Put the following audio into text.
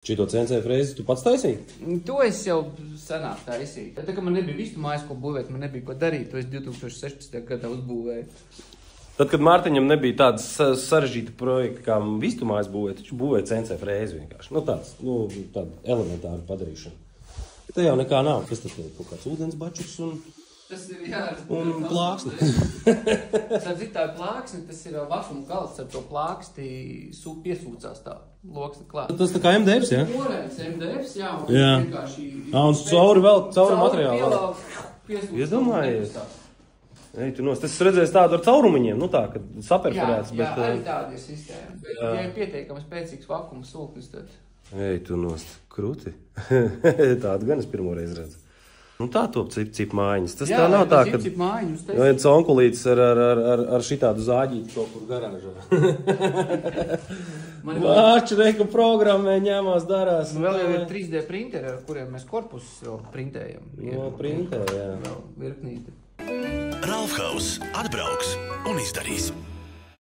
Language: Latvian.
Šito CNC frēzi tu pats taisīji? To es jau senāk taisīju. Tā kā man nebija vistu mājas, ko būvēt, man nebija ko darīt, to es 2016. gadā uzbūvēju. Tad, kad Mārtiņam nebija tādas sarežģīta projekta, kā vistu mājas būvēt, taču būvēja CNC frēzi vienkārši. Tāda elementāra padarīšana. Te jau nekā nav. Kas tad ir? Kaut kāds ūdensbačus un... Tas ir, jā, un plāksni. Tā ir plāksni, tas ir vakuma galds ar to plāksti piesūcās tā loksni klāt. Tas tā kā MDFs, jā? Porēns MDFs, jā. Jā. Un cauri materiālu. Iedomājies. Ej, tu nos, tas redzēs tādu ar caurumiņiem, tā, kad saperforēts, bet... Jā, arī tāda ir sistēma. Bet, ja ir pietiekami spēcīgs vakuma sūknis, tad... Ej, tu nos, krūti. Tādu gan es pirmoreiz redzu. Tā top cip mājiņas. Tas tā nav tā, kad viens onkulītis ar šitādu zāģīti kaut kur garāžā. Vārči reka programmē ņēmās darās. Vēl jau ir 3D printeri, ar kuriem mēs korpusus vēl printējam. Printē, jā. Vēl virknīti. Ralfhaus atbrauks un izdarīs.